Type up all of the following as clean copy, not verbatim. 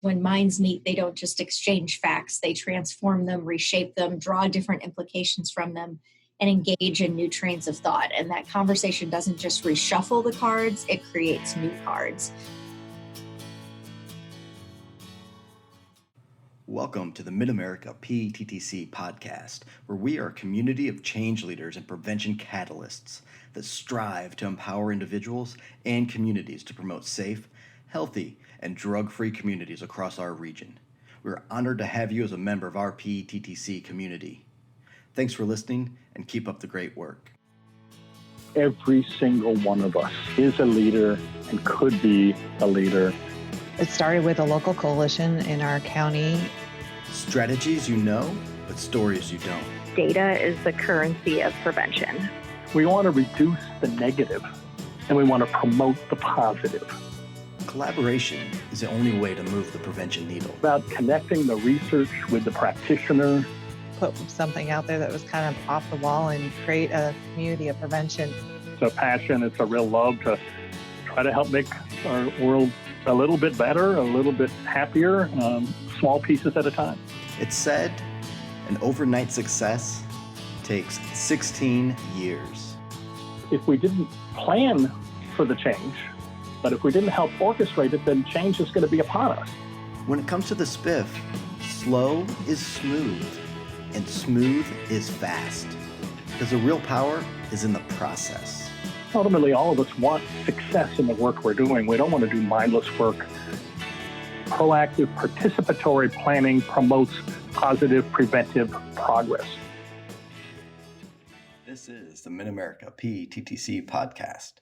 When minds meet, they don't just exchange facts, they transform them, reshape them, draw different implications from them, and engage in new trains of thought. And that conversation doesn't just reshuffle the cards, it creates new cards. Welcome to the Mid-America PTTC podcast, where we are a community of change leaders and prevention catalysts that strive to empower individuals and communities to promote safe, healthy, and drug-free communities across our region. We're honored to have you as a member of our PTTC community. Thanks for listening and keep up the great work. Every single one of us is a leader and could be a leader. It started with a local coalition in our county. Strategies you know, but stories you don't. Data is the currency of prevention. We want to reduce the negative and we want to promote the positive. Collaboration is the only way to move the prevention needle. About connecting the research with the practitioner. Put something out there that was kind of off the wall and create a community of prevention. It's a passion, it's a real love to try to help make our world a little bit better, a little bit happier, small pieces at a time. It's said an overnight success takes 16 years. If we didn't plan for the change, but if we didn't help orchestrate it, then change is going to be upon us. When it comes to the spiff, slow is smooth and smooth is fast. Because the real power is in the process. Ultimately, all of us want success in the work we're doing. We don't want to do mindless work. Proactive, participatory planning promotes positive, preventive progress. This is the Mid-America PTTC podcast.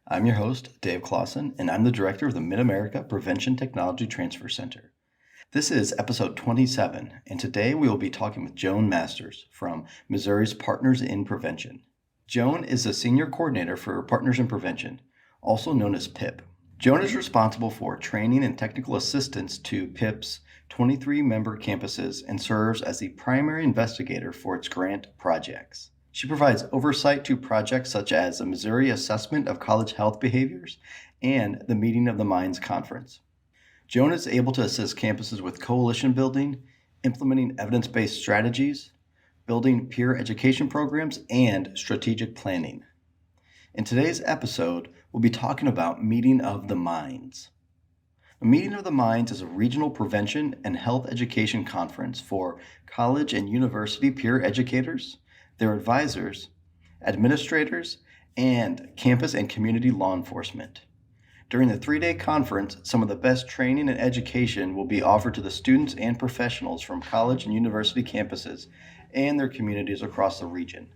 I'm your host, Dave Clausen, and I'm the director of the Mid-America Prevention Technology Transfer Center. This is episode 27, and today we will be talking with Joan Masters from Missouri's Partners in Prevention. Joan is a senior coordinator for Partners in Prevention, also known as PIP. Joan is responsible for training and technical assistance to PIP's 23 member campuses and serves as the primary investigator for its grant projects. She provides oversight to projects such as the Missouri Assessment of College Health Behaviors and the Meeting of the Minds Conference. Joan is able to assist campuses with coalition building, implementing evidence-based strategies, building peer education programs, and strategic planning. In today's episode, we'll be talking about Meeting of the Minds. The Meeting of the Minds is a regional prevention and health education conference for college and university peer educators, their advisors, administrators, and campus and community law enforcement. During the 3-day conference, some of the best training and education will be offered to the students and professionals from college and university campuses and their communities across the region.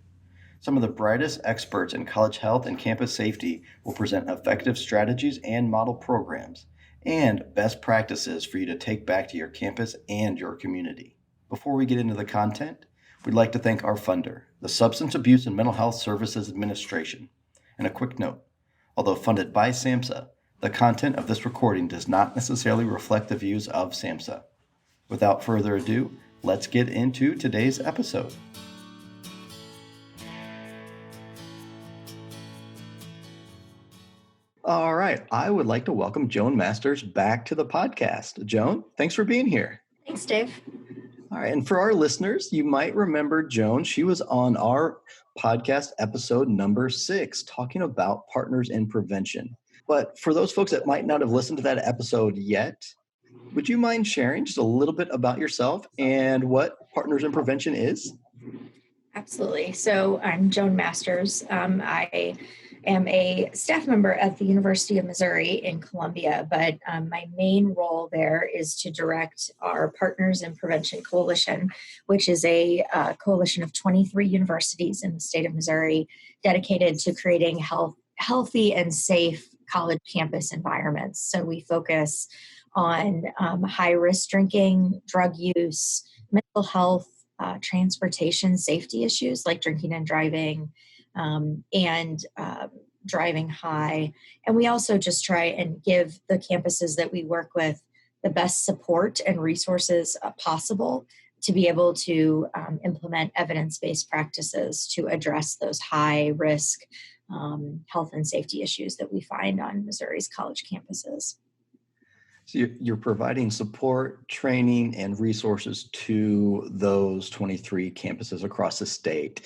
Some of the brightest experts in college health and campus safety will present effective strategies and model programs and best practices for you to take back to your campus and your community. Before we get into the content, we'd like to thank our funder, the Substance Abuse and Mental Health Services Administration. And a quick note, although funded by SAMHSA, the content of this recording does not necessarily reflect the views of SAMHSA. Without further ado, let's get into today's episode. All right, I would like to welcome Joan Masters back to the podcast. Joan, thanks for being here. Thanks, Dave. All right, and for our listeners, you might remember Joan. She was on our podcast episode number 6, talking about Partners in Prevention. But for those folks that might not have listened to that episode yet, would you mind sharing just a little bit about yourself and what Partners in Prevention is? Absolutely. So I'm Joan Masters. I am a staff member at the University of Missouri in Columbia, but my main role there is to direct our Partners in Prevention Coalition, which is a coalition of 23 universities in the state of Missouri dedicated to creating healthy and safe college campus environments. So we focus on high-risk drinking, drug use, mental health, transportation safety issues like drinking and driving, and driving high. And we also just try and give the campuses that we work with the best support and resources possible to be able to implement evidence-based practices to address those high-risk health and safety issues that we find on Missouri's college campuses. So you're providing support, training, and resources to those 23 campuses across the state.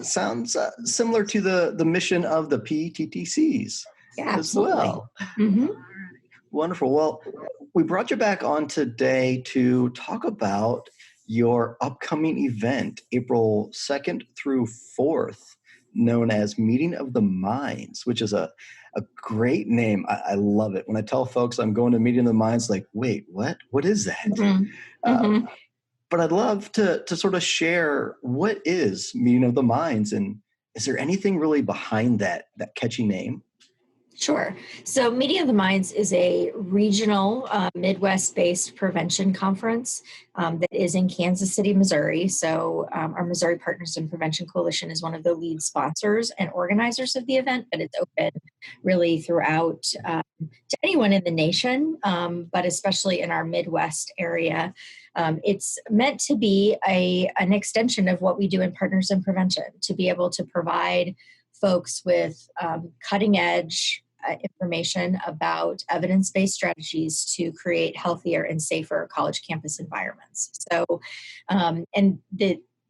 Sounds similar to the mission of the PTTCs Yeah, as absolutely. well. Mm-hmm. Wonderful. Well, we brought you back on today to talk about your upcoming event, April 2nd through 4th, known as Meeting of the Minds, which is a great name. I love it. When I tell folks I'm going to Meeting of the Minds, like, wait, what? What is that? Mm-hmm. But I'd love to sort of share what is Meeting of the Minds, and is there anything really behind that catchy name? Sure. So Meeting of the Minds is a regional Midwest-based prevention conference that is in Kansas City, Missouri. So our Missouri Partners in Prevention Coalition is one of the lead sponsors and organizers of the event, but it's open really throughout to anyone in the nation, but especially in our Midwest area. It's meant to be an extension of what we do in Partners in Prevention, to be able to provide folks with cutting edge information about evidence-based strategies to create healthier and safer college campus environments. So, and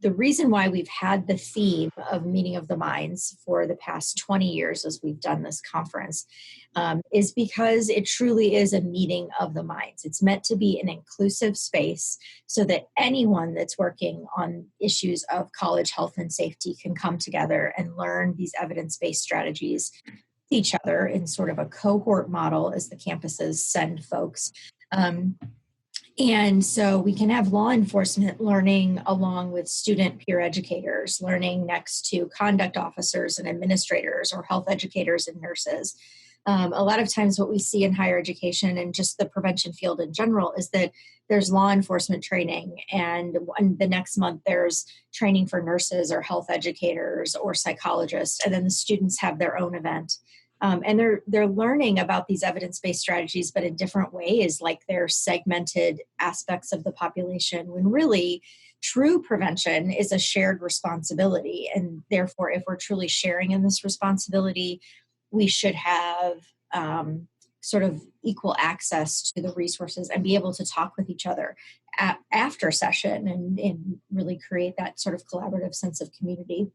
the reason why we've had the theme of Meeting of the Minds for the past 20 years as we've done this conference is because it truly is a meeting of the minds. It's meant to be an inclusive space so that anyone that's working on issues of college health and safety can come together and learn these evidence-based strategies each other in sort of a cohort model as the campuses send folks. And so we can have law enforcement learning along with student peer educators, learning next to conduct officers and administrators or health educators and nurses. A lot of times what we see in higher education and just the prevention field in general is that there's law enforcement training, and the next month there's training for nurses or health educators or psychologists, and then the students have their own event. And they're learning about these evidence-based strategies, but in different ways, like they're segmented aspects of the population, when really true prevention is a shared responsibility. And therefore, if we're truly sharing in this responsibility, we should have sort of equal access to the resources and be able to talk with each other after session and really create that sort of collaborative sense of community.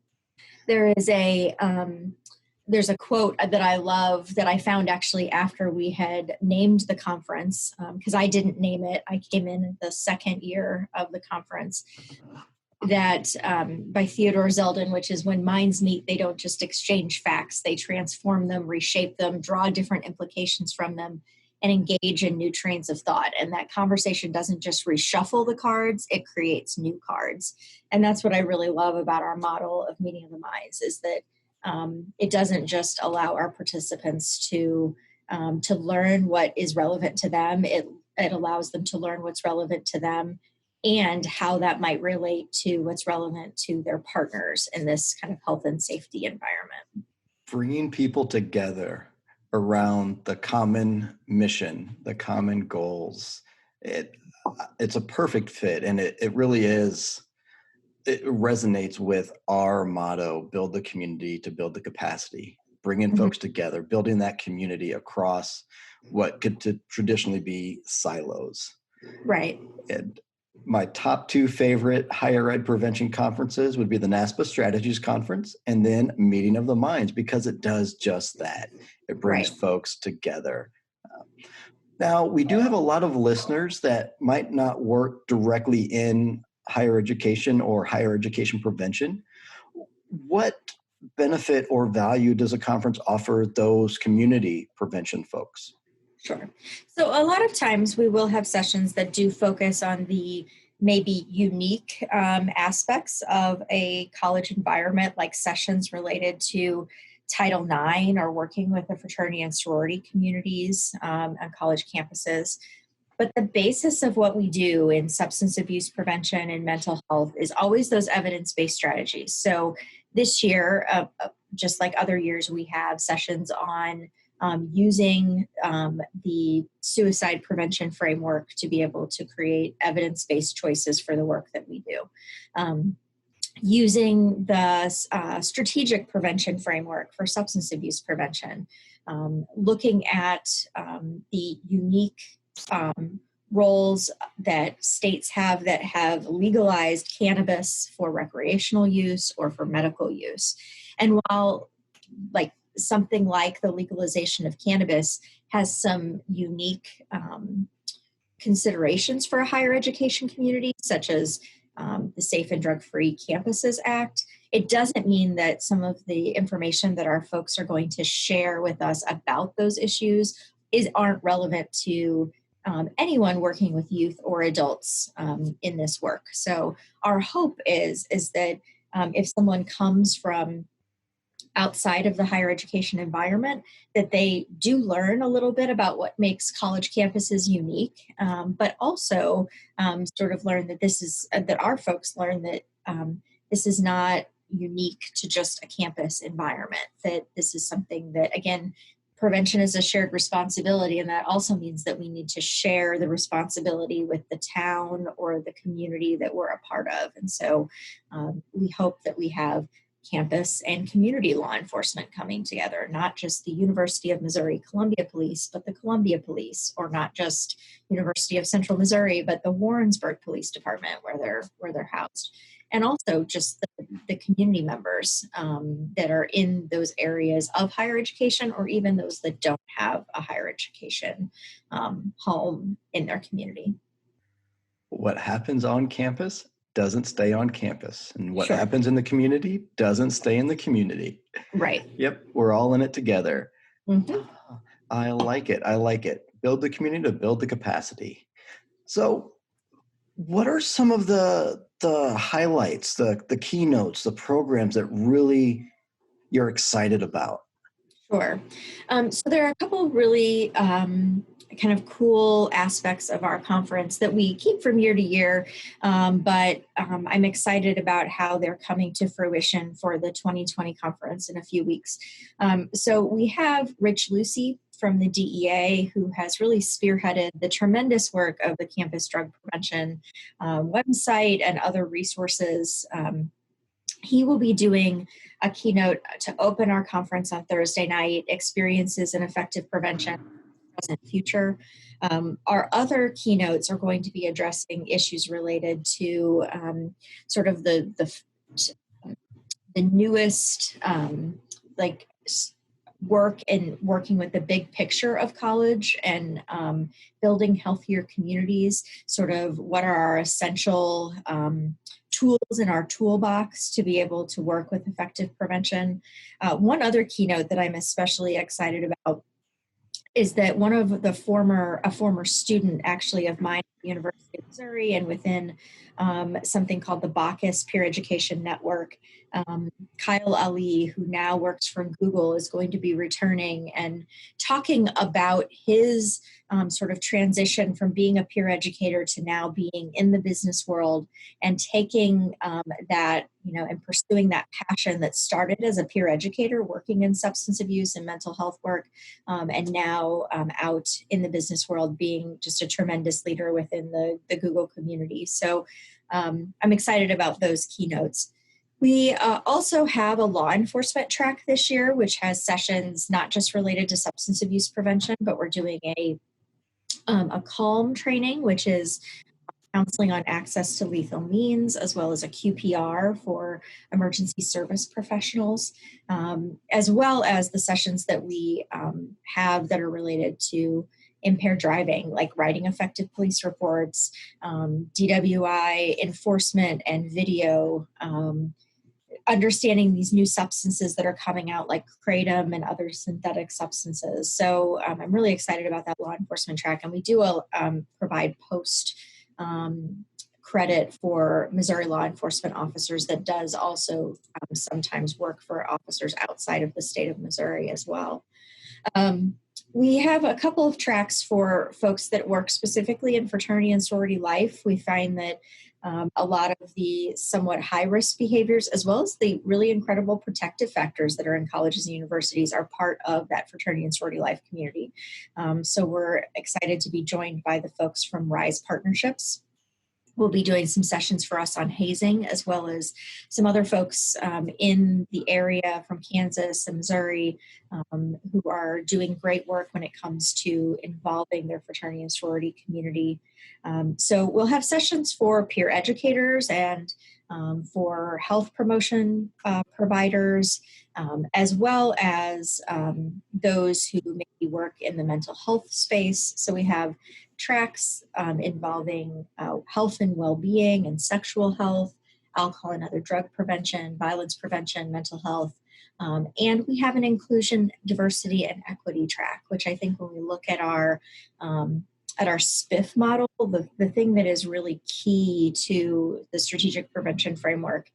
There's a quote that I love that I found actually after we had named the conference, because I didn't name it. I came in the second year of the conference, that by Theodore Zeldin, which is when minds meet, they don't just exchange facts, they transform them, reshape them, draw different implications from them, and engage in new trains of thought. And that conversation doesn't just reshuffle the cards, it creates new cards. And that's what I really love about our model of Meeting of the Minds, is that it doesn't just allow our participants to learn what is relevant to them. It allows them to learn what's relevant to them and how that might relate to what's relevant to their partners in this kind of health and safety environment. Bringing people together around the common mission, the common goals, it's a perfect fit, and it really is. It resonates with our motto: build the community to build the capacity, bringing folks together, building that community across what could traditionally be silos. Right. And my top two favorite higher ed prevention conferences would be the NASPA Strategies Conference and then Meeting of the Minds, because it does just that. It brings folks together. Now, we do have a lot of listeners that might not work directly in higher education or higher education prevention. What benefit or value does a conference offer those community prevention folks? Sure. So a lot of times we will have sessions that do focus on the maybe unique aspects of a college environment, like sessions related to Title IX or working with the fraternity and sorority communities on college campuses. But the basis of what we do in substance abuse prevention and mental health is always those evidence-based strategies. So this year, just like other years, we have sessions on using the suicide prevention framework to be able to create evidence-based choices for the work that we do. Using the strategic prevention framework for substance abuse prevention, looking at the unique roles that states have that have legalized cannabis for recreational use or for medical use. And while like something like the legalization of cannabis has some unique considerations for a higher education community, such as the Safe and Drug-Free Campuses Act, it doesn't mean that some of the information that our folks are going to share with us about those issues aren't relevant to anyone working with youth or adults in this work. So our hope is that if someone comes from outside of the higher education environment, that they do learn a little bit about what makes college campuses unique, but also sort of learn that that our folks learn that this is not unique to just a campus environment, that this is something that, again, prevention is a shared responsibility, and that also means that we need to share the responsibility with the town or the community that we're a part of. And so we hope that we have campus and community law enforcement coming together, not just the University of Missouri Columbia Police, but the Columbia Police, or not just University of Central Missouri, but the Warrensburg Police Department where they're housed. And also just the community members that are in those areas of higher education, or even those that don't have a higher education home in their community. What happens on campus doesn't stay on campus, and what Sure. happens in the community doesn't stay in the community. Right. Yep, we're all in it together. Mm-hmm. I like it. Build the community to build the capacity. So what are some of the highlights, the keynotes, the programs that really you're excited about? Sure. So there are a couple really kind of cool aspects of our conference that we keep from year to year, but I'm excited about how they're coming to fruition for the 2020 conference in a few weeks. So we have Rich Lucy from the DEA, who has really spearheaded the tremendous work of the Campus Drug Prevention website and other resources. He will be doing a keynote to open our conference on Thursday night, Experiences in Effective Prevention, Present Future. Our other keynotes are going to be addressing issues related to sort of the newest work and working with the big picture of college and building healthier communities, sort of what are our essential tools in our toolbox to be able to work with effective prevention. One other keynote that I'm especially excited about is that a former student actually of mine at the University of Missouri, and within something called the Bacchus Peer Education Network, Kyle Ali, who now works for Google, is going to be returning and talking about his sort of transition from being a peer educator to now being in the business world, and taking that, and pursuing that passion that started as a peer educator working in substance abuse and mental health work, and now out in the business world being just a tremendous leader within the Google community. So I'm excited about those keynotes. We also have a law enforcement track this year, which has sessions not just related to substance abuse prevention, but we're doing a CALM training, which is counseling on access to lethal means, as well as a QPR for emergency service professionals, as well as the sessions that we have that are related to impaired driving, like writing effective police reports, DWI enforcement and video, understanding these new substances that are coming out like kratom and other synthetic substances. So I'm really excited about that law enforcement track. And we do provide post credit for Missouri law enforcement officers that does also sometimes work for officers outside of the state of Missouri as well. We have a couple of tracks for folks that work specifically in fraternity and sorority life. We find that a lot of the somewhat high-risk behaviors, as well as the really incredible protective factors that are in colleges and universities, are part of that fraternity and sorority life community. So we're excited to be joined by the folks from Rise Partnerships, will be doing some sessions for us on hazing, as well as some other folks in the area from Kansas and Missouri who are doing great work when it comes to involving their fraternity and sorority community. So we'll have sessions for peer educators and for health promotion providers, as well as those who maybe work in the mental health space. So we have tracks involving health and well-being and sexual health, alcohol and other drug prevention, violence prevention, mental health. And we have an inclusion, diversity, and equity track, which I think when we look at our SPIF model, the thing that is really key to the strategic prevention framework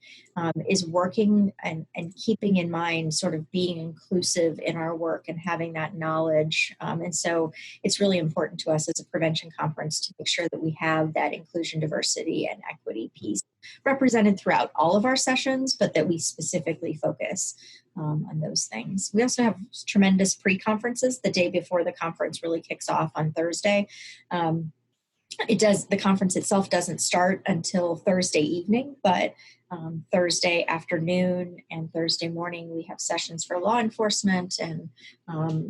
is working and keeping in mind sort of being inclusive in our work and having that knowledge. And so it's really important to us as a prevention conference to make sure that we have that inclusion, diversity, and equity piece represented throughout all of our sessions, but that we specifically focus on those things. We also have tremendous pre-conferences the day before the conference really kicks off on Thursday. The conference itself doesn't start until Thursday evening, but Thursday afternoon and Thursday morning, we have sessions for law enforcement and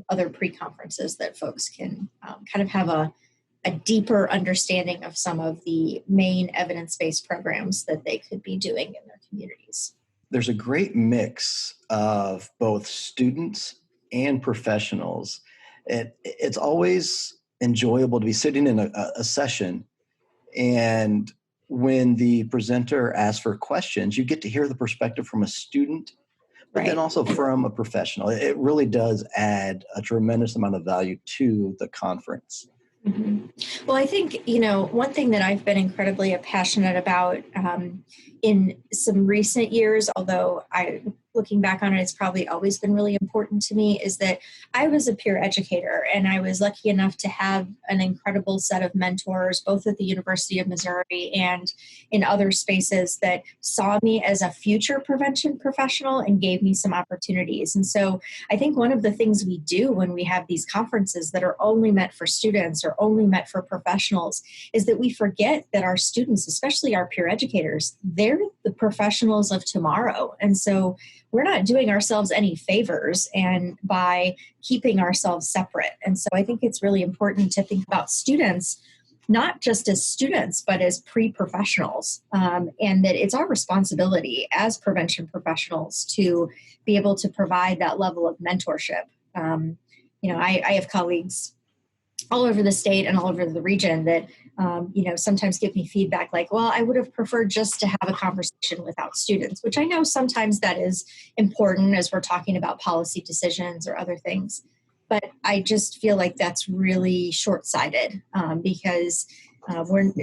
other pre-conferences that folks can kind of have a deeper understanding of some of the main evidence-based programs that they could be doing in their communities. There's a great mix of both students and professionals. It's always enjoyable to be sitting in a session, and when the presenter asks for questions, you get to hear the perspective from a student, but then also from a professional. It really does add a tremendous amount of value to the conference. Mm-hmm. Well, I think, one thing that I've been incredibly passionate about in some recent years, although looking back on it, it's probably always been really important to me, is that I was a peer educator, and I was lucky enough to have an incredible set of mentors, both at the University of Missouri and in other spaces, that saw me as a future prevention professional and gave me some opportunities. And so I think one of the things we do when we have these conferences that are only meant for students or only meant for professionals is that we forget that our students, especially our peer educators, they're the professionals of tomorrow. And so we're not doing ourselves any favors and by keeping ourselves separate. And so I think it's really important to think about students not just as students, but as pre-professionals, and that it's our responsibility as prevention professionals to be able to provide that level of mentorship. I have colleagues all over the state and all over the region that, sometimes give me feedback like, well, I would have preferred just to have a conversation without students, which I know sometimes that is important as we're talking about policy decisions or other things. But I just feel like that's really short-sighted because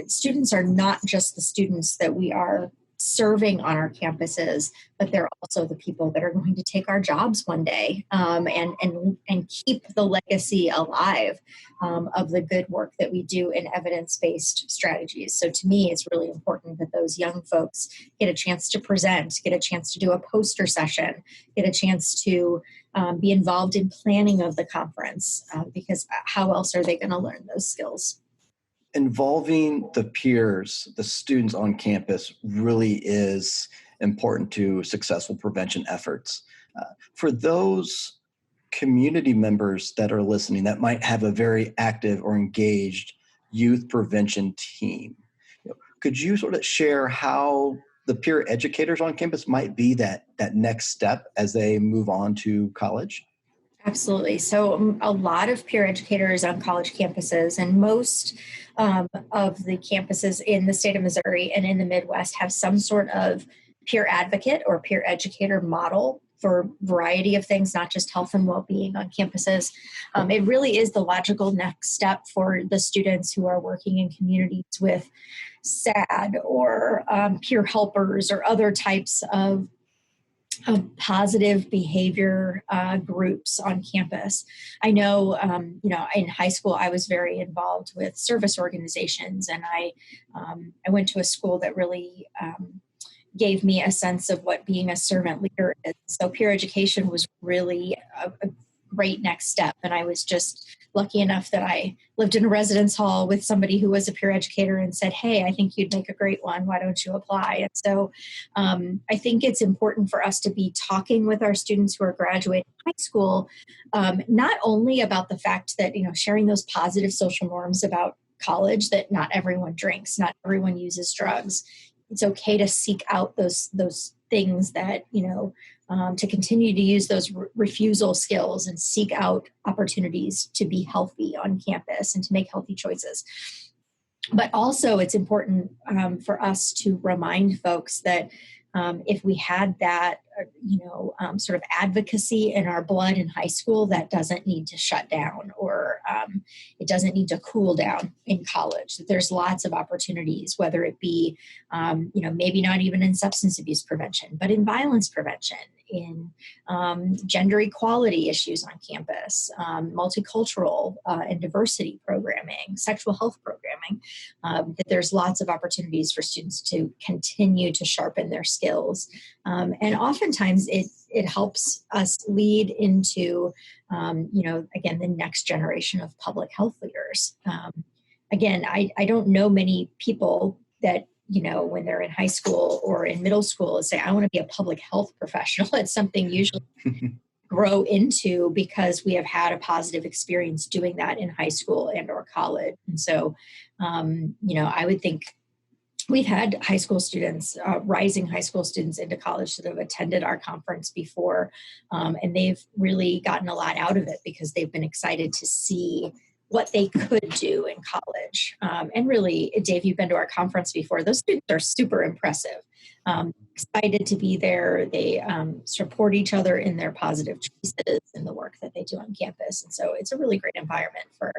students are not just the students that we are serving on our campuses, but they're also the people that are going to take our jobs one day and keep the legacy alive of the good work that we do in evidence-based strategies. So to me, it's really important that those young folks get a chance to present, get a chance to do a poster session, get a chance to be involved in planning of the conference, because how else are they going to learn those skills? Involving the peers, the students on campus, really is important to successful prevention efforts. For those community members that are listening that might have a very active or engaged youth prevention team, could you sort of share how the peer educators on campus might be that next step as they move on to college? Absolutely. So a lot of peer educators on college campuses, and most of the campuses in the state of Missouri and in the Midwest have some sort of peer advocate or peer educator model for a variety of things, not just health and well-being on campuses. It really is the logical next step for the students who are working in communities with SAD or peer helpers or other types of positive behavior groups on campus. I know, in high school, I was very involved with service organizations, and I went to a school that really gave me a sense of what being a servant leader is. So peer education was really great next step. And I was just lucky enough that I lived in a residence hall with somebody who was a peer educator and said, hey, I think you'd make a great one. Why don't you apply? And so I think it's important for us to be talking with our students who are graduating high school, not only about the fact that, sharing those positive social norms about college, that not everyone drinks, not everyone uses drugs. It's okay to seek out those things that, to continue to use those refusal skills and seek out opportunities to be healthy on campus and to make healthy choices. But also it's important for us to remind folks that if we had that, sort of advocacy in our blood in high school, that doesn't need to shut down, or it doesn't need to cool down in college. That there's lots of opportunities, whether it be, maybe not even in substance abuse prevention, but in violence prevention, in gender equality issues on campus, multicultural and diversity programming, sexual health programming, that there's lots of opportunities for students to continue to sharpen their skills. And oftentimes it helps us lead into, again, the next generation of public health leaders. Again, I don't know many people that, when they're in high school or in middle school, say, I want to be a public health professional. It's something usually grow into because we have had a positive experience doing that in high school and or college. And so, I would think we've had high school students, rising high school students into college that have attended our conference before, and they've really gotten a lot out of it because they've been excited to see what they could do in college. And really, Dave, you've been to our conference before. Those students are super impressive. Excited to be there. They support each other in their positive choices and the work that they do on campus. And so it's a really great environment for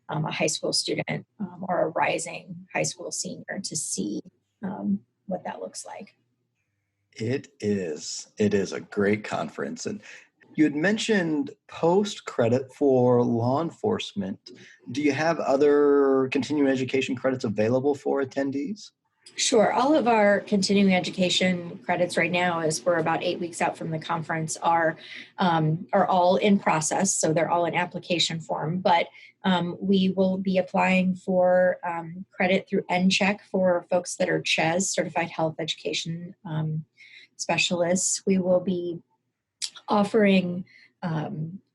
a high school student or a rising high school senior to see what that looks like. It is a great conference. And you had mentioned post credit for law enforcement. Do you have other continuing education credits available for attendees? Sure. All of our continuing education credits right now, as we're about 8 weeks out from the conference, are all in process. So they're all in application form. But we will be applying for credit through NCHEC for folks that are CHES, Certified Health Education Specialists. We will be offering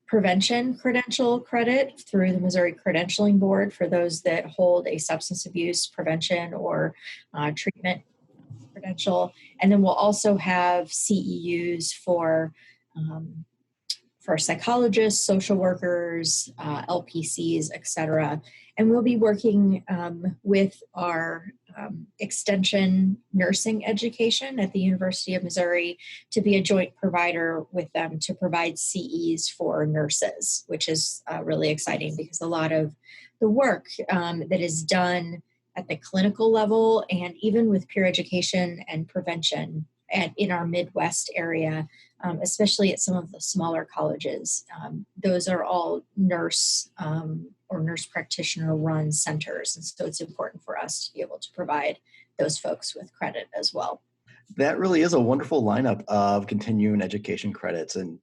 prevention credential credit through the Missouri Credentialing Board for those that hold a substance abuse prevention or treatment credential. And then we'll also have CEUs for psychologists, social workers, LPCs, et cetera. And we'll be working with our extension nursing education at the University of Missouri to be a joint provider with them to provide CEs for nurses, which is really exciting because a lot of the work that is done at the clinical level and even with peer education and prevention and in our Midwest area, especially at some of the smaller colleges, those are all nurse or nurse practitioner run centers. And so it's important for us to be able to provide those folks with credit as well. That really is a wonderful lineup of continuing education credits. And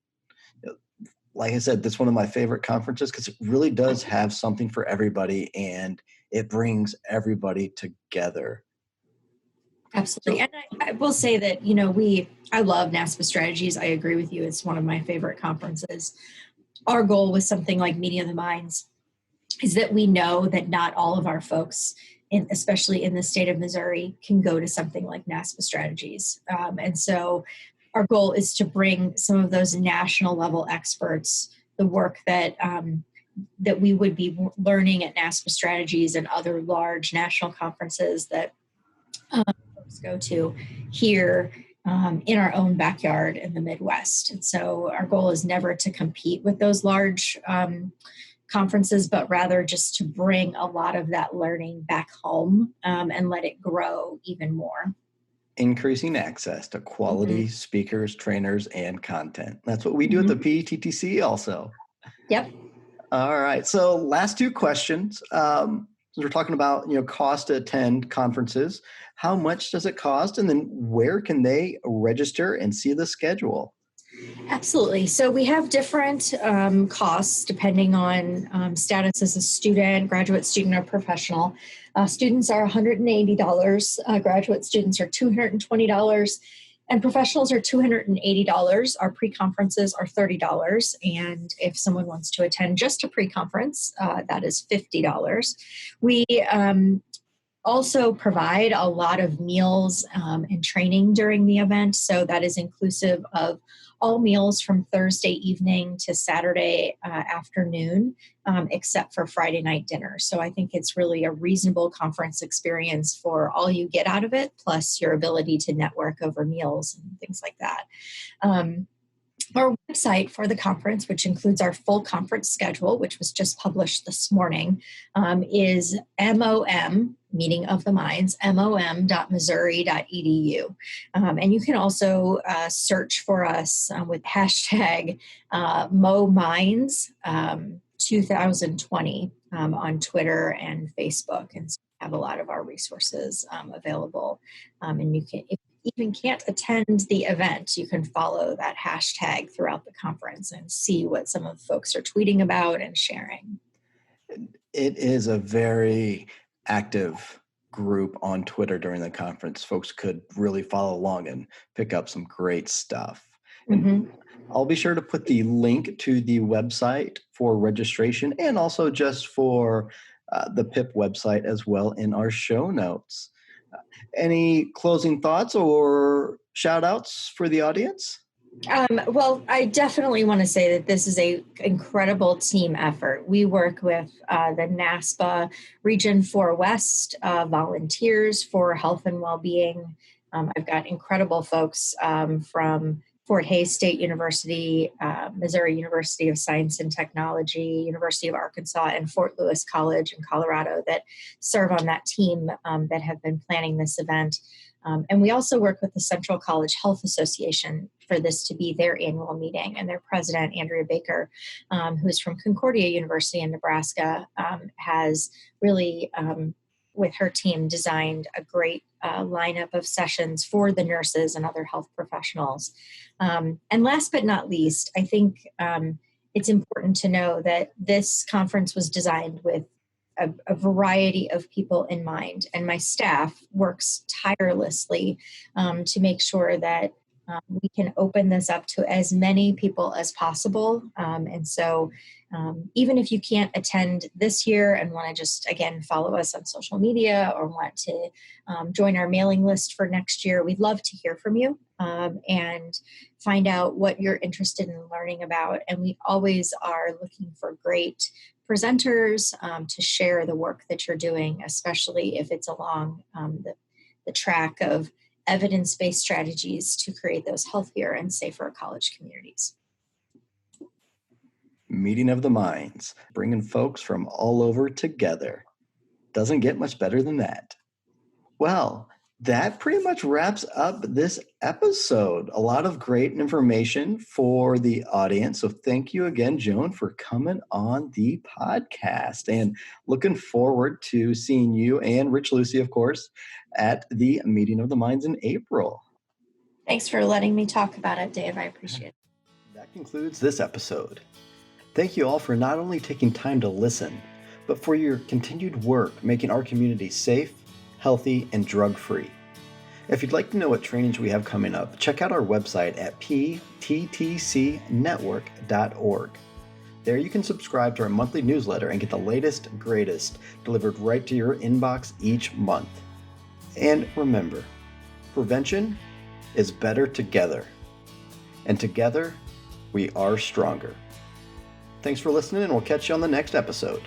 like I said, that's one of my favorite conferences because it really does have something for everybody and it brings everybody together. Absolutely. And I will say that, I love NASPA Strategies. I agree with you. It's one of my favorite conferences. Our goal with something like Meeting of the Minds is that we know that not all of our folks, especially in the state of Missouri, can go to something like NASPA Strategies. And so our goal is to bring some of those national level experts, the work that we would be learning at NASPA Strategies and other large national conferences that folks go to here in our own backyard in the Midwest. And so our goal is never to compete with those large conferences, but rather just to bring a lot of that learning back home and let it grow even more. Increasing access to quality speakers, trainers, and content. That's what we do at the PTTC also. Yep. All right. So last two questions. Since we're talking about, cost to attend conferences, how much does it cost? And then where can they register and see the schedule? Absolutely. So we have different costs depending on status as a student, graduate student, or professional. Students are $180. Graduate students are $220. And professionals are $280. Our pre-conferences are $30. And if someone wants to attend just a pre-conference, that is $50. We also provide a lot of meals and training during the event. So that is inclusive of all meals from Thursday evening to Saturday afternoon, except for Friday night dinner. So I think it's really a reasonable conference experience for all you get out of it, plus your ability to network over meals and things like that. Our website for the conference, which includes our full conference schedule, which was just published this morning, is MOM, Meeting of the Minds, mom.missouri.edu. And you can also search for us with hashtag MoMinds 2020 on Twitter and Facebook. And so we have a lot of our resources available. And you can, if you even can't attend the event, you can follow that hashtag throughout the conference and see what some of the folks are tweeting about and sharing. It is a very active group on Twitter during the conference. Folks could really follow along and pick up some great stuff. And I'll be sure to put the link to the website for registration and also just for the PIP website as well in our show notes. Any closing thoughts or shout outs for the audience? Well, I definitely want to say that this is an incredible team effort. We work with the NASPA Region 4 West volunteers for health and well-being. I've got incredible folks from Fort Hays State University, Missouri University of Science and Technology, University of Arkansas, and Fort Lewis College in Colorado that serve on that team that have been planning this event. And we also work with the Central College Health Association for this to be their annual meeting. And their president, Andrea Baker, who is from Concordia University in Nebraska, has really, with her team, designed a great lineup of sessions for the nurses and other health professionals. And last but not least, I think it's important to know that this conference was designed with a variety of people in mind, and my staff works tirelessly to make sure that we can open this up to as many people as possible. And so even if you can't attend this year and want to just, again, follow us on social media or want to join our mailing list for next year, we'd love to hear from you and find out what you're interested in learning about. And we always are looking for great presenters to share the work that you're doing, especially if it's along the track of evidence-based strategies to create those healthier and safer college communities. Meeting of the Minds, bringing folks from all over together. Doesn't get much better than that. Well, that pretty much wraps up this episode. A lot of great information for the audience. So thank you again, Joan, for coming on the podcast, and looking forward to seeing you and Rich Lucy, of course, at the Meeting of the Minds in April. Thanks for letting me talk about it, Dave. I appreciate it. That concludes this episode. Thank you all for not only taking time to listen, but for your continued work making our community safe, healthy, and drug-free. If you'd like to know what trainings we have coming up, check out our website at pttcnetwork.org. There you can subscribe to our monthly newsletter and get the latest, greatest delivered right to your inbox each month. And remember, prevention is better together. And together, we are stronger. Thanks for listening, and we'll catch you on the next episode.